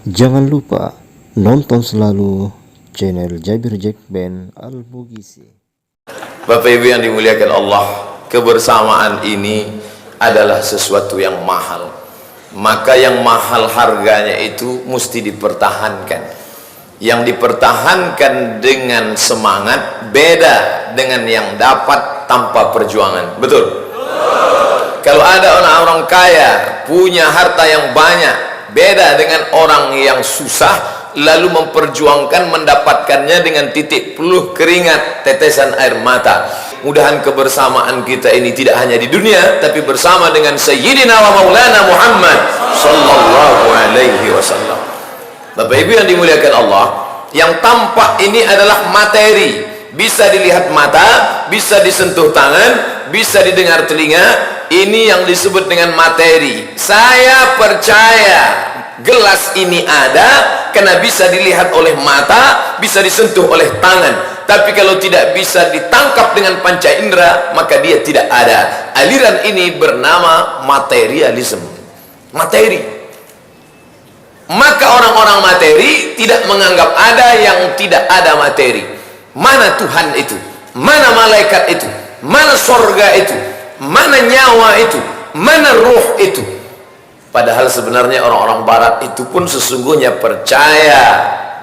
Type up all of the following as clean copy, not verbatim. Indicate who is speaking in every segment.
Speaker 1: Jangan lupa nonton selalu channel Jabir Jack Band Al-Bugisi.
Speaker 2: Bapak Ibu yang dimuliakan Allah, kebersamaan ini adalah sesuatu yang mahal. Maka yang mahal harganya itu mesti dipertahankan. Yang dipertahankan dengan semangat beda dengan yang dapat tanpa perjuangan. Betul? Kalau ada orang-orang kaya punya harta yang banyak, beda dengan orang yang susah lalu memperjuangkan mendapatkannya dengan titik peluh keringat, tetesan air mata. Mudahan kebersamaan kita ini tidak hanya di dunia, tapi bersama dengan Sayyidina wa Maulana Muhammad sallallahu alaihi wasallam. Bapak Ibu yang dimuliakan Allah, yang tampak ini adalah materi, bisa dilihat mata, bisa disentuh tangan, bisa didengar telinga. Ini yang disebut dengan materi. Saya percaya gelas ini ada karena bisa dilihat oleh mata, bisa disentuh oleh tangan. Tapi kalau tidak bisa ditangkap dengan panca indera, maka dia tidak ada. Aliran ini bernama materialisme. Materi. Maka orang-orang materi tidak menganggap ada yang tidak ada materi. Mana Tuhan itu? Mana malaikat itu? Mana sorga itu? Mana nyawa itu? Mana ruh itu? Padahal sebenarnya orang-orang barat itu pun sesungguhnya percaya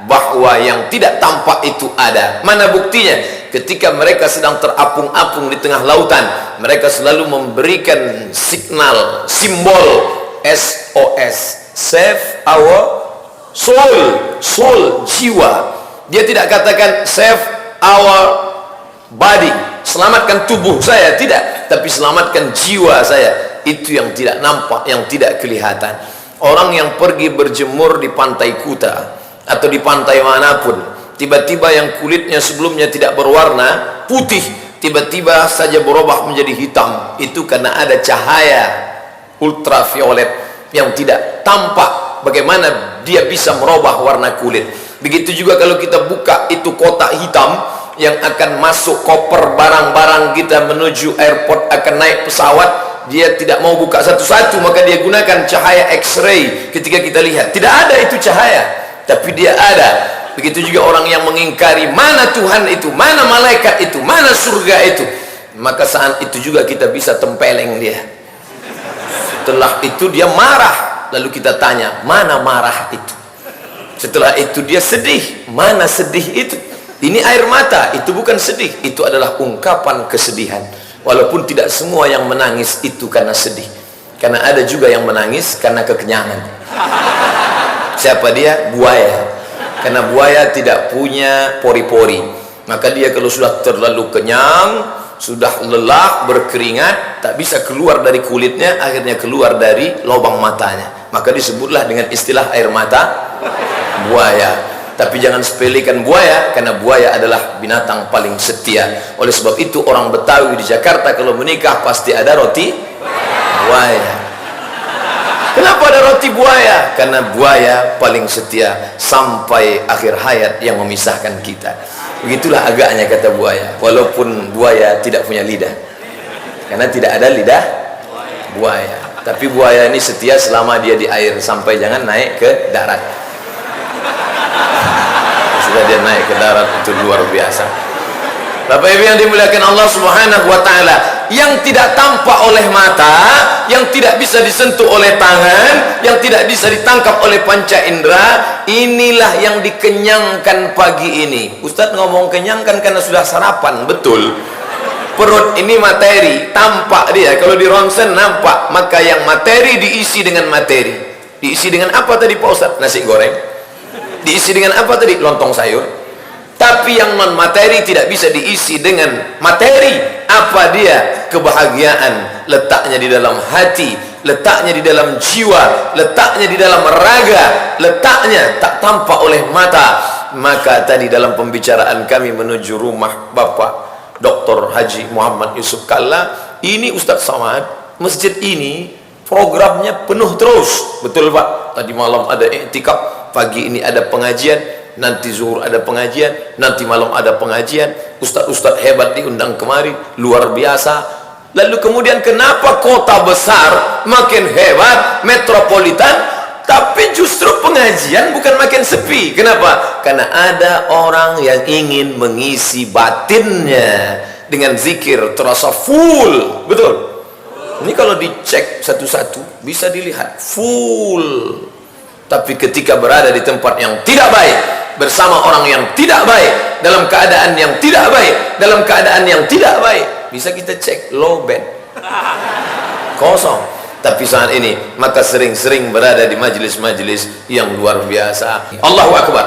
Speaker 2: bahwa yang tidak tampak itu ada. Mana buktinya? Ketika mereka sedang terapung-apung di tengah lautan, mereka selalu memberikan signal, simbol SOS, save our soul, jiwa. Dia tidak katakan save our body, selamatkan tubuh saya, tidak, tapi selamatkan jiwa saya. Itu yang tidak nampak, yang tidak kelihatan. Orang yang pergi berjemur di pantai Kuta atau di pantai manapun, tiba-tiba yang kulitnya sebelumnya tidak berwarna putih, tiba-tiba saja berubah menjadi hitam. Itu karena ada cahaya ultraviolet yang tidak tampak. Bagaimana dia bisa merubah warna kulit? Begitu juga kalau kita buka itu kotak hitam yang akan masuk koper barang-barang kita menuju airport, akan naik pesawat, dia tidak mau buka satu-satu, maka dia gunakan cahaya X-ray. Ketika kita lihat tidak ada itu cahaya, tapi dia ada. Begitu juga orang yang mengingkari mana Tuhan itu, mana malaikat itu, mana surga itu, maka saat itu juga kita bisa tempeleng dia. Setelah itu dia marah, lalu kita tanya mana marah itu. Setelah itu dia sedih, mana sedih itu? Ini air mata, itu bukan sedih, itu adalah ungkapan kesedihan. Walaupun tidak semua yang menangis itu karena sedih, karena ada juga yang menangis karena kekenyangan. Siapa dia? Buaya. Karena buaya tidak punya pori-pori, maka dia kalau sudah terlalu kenyang, sudah lelah, berkeringat, tak bisa keluar dari kulitnya, akhirnya keluar dari lubang matanya, maka disebutlah dengan istilah air mata buaya. Tapi jangan sepelekan buaya, karena buaya adalah binatang paling setia. Oleh sebab itu orang Betawi di Jakarta kalau menikah pasti ada roti buaya. Kenapa ada roti buaya? Karena buaya paling setia sampai akhir hayat yang memisahkan kita. Begitulah agaknya kata buaya, walaupun buaya tidak punya lidah, karena tidak ada lidah buaya. Tapi buaya ini setia selama dia di air, sampai jangan naik ke darat. Sudah dia naik ke darat, itu luar biasa. Bapak Ibu yang dimuliakan Allah Subhanahu wa taala, yang tidak tampak oleh mata, yang tidak bisa disentuh oleh tangan, yang tidak bisa ditangkap oleh panca indera, inilah yang dikenyangkan pagi ini. Ustadz ngomong kenyangkan karena sudah sarapan, betul. Perut ini materi, tampak dia, kalau di ronsen nampak. Maka yang materi diisi dengan materi. Diisi dengan apa tadi Pak Ustadz? Nasi goreng. Diisi dengan apa tadi? Lontong sayur. Tapi yang non materi tidak bisa diisi dengan materi. Apa dia? Kebahagiaan. Letaknya di dalam hati, letaknya di dalam jiwa, letaknya di dalam raga, letaknya tak tampak oleh mata. Maka tadi dalam pembicaraan kami menuju rumah Bapak Dr. Haji Muhammad Yusuf Kalla, ini Ustadz Samad, masjid ini programnya penuh terus. Betul Pak? Tadi malam ada iktikaf, pagi ini ada pengajian, nanti zuhur ada pengajian, nanti malam ada pengajian. Ustadz-ustadz hebat diundang kemari, luar biasa. Lalu kemudian kenapa kota besar makin hebat, metropolitan, Tapi justru pengajian bukan makin sepi. Kenapa? Karena ada orang yang ingin mengisi batinnya dengan zikir, terasa full. Betul? Ini kalau dicek satu-satu bisa dilihat full. Tapi ketika berada di tempat yang tidak baik, bersama orang yang tidak baik, dalam keadaan yang tidak baik, dalam keadaan yang tidak baik, bisa kita cek low bed, kosong. Tapi saat ini maka sering-sering berada di majelis-majelis yang luar biasa. Allahu Akbar.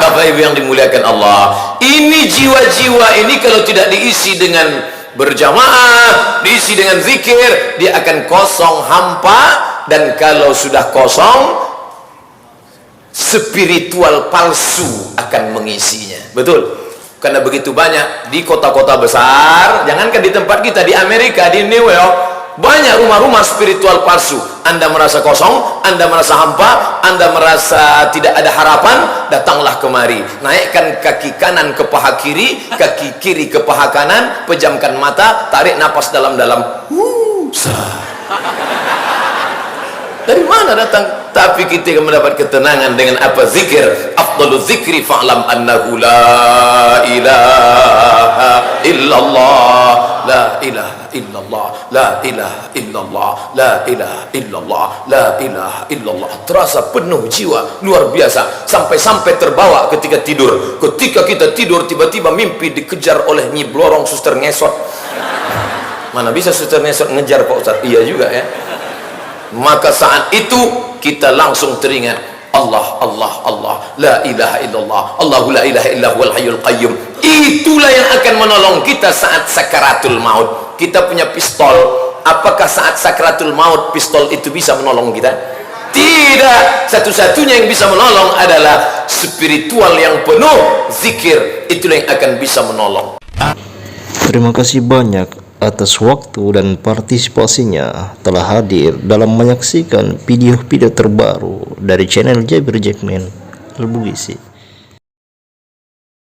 Speaker 2: Bapak Ibu yang dimuliakan Allah, ini jiwa-jiwa ini kalau tidak diisi dengan berjamaah, diisi dengan zikir, dia akan kosong, hampa. Dan kalau sudah kosong, spiritual palsu akan mengisinya. Betul? Karena begitu banyak di kota-kota besar, jangankan di tempat kita, di Amerika, di New York, banyak rumah-rumah spiritual palsu. Anda merasa kosong, Anda merasa hampa, Anda merasa tidak ada harapan, datanglah kemari. Naikkan kaki kanan ke paha kiri, kaki kiri ke paha kanan, pejamkan mata, tarik napas dalam-dalam. Dari mana datang? Tapi kita mendapat ketenangan dengan apa? Zikir. Afdalu zikri fa'lam annahu la ilaha illallah, la ilaha illallah, la ilaha illallah, la ilaha illallah, la ilaha illallah. Terasa penuh jiwa, luar biasa. Sampai-sampai terbawa ketika tidur. Ketika kita tidur, tiba-tiba mimpi dikejar oleh Nyi Blorong suster ngesot. Mana bisa suster ngesot ngejar Pak Ustaz? Iya juga ya. Maka saat itu kita langsung teringat Allah, Allah, Allah, la ilaha illallah, Allahu la ilaha illa huwal hayyul qayyum. Itulah yang akan menolong kita saat sakaratul maut. Kita punya pistol, apakah saat sakaratul maut pistol itu bisa menolong kita? Tidak. Satu-satunya yang bisa menolong adalah spiritual yang penuh zikir. Itulah yang akan bisa menolong.
Speaker 1: Terima kasih banyak atas waktu dan partisipasinya telah hadir dalam menyaksikan video-video terbaru dari channel Jabir Jackman Al-Bugisi.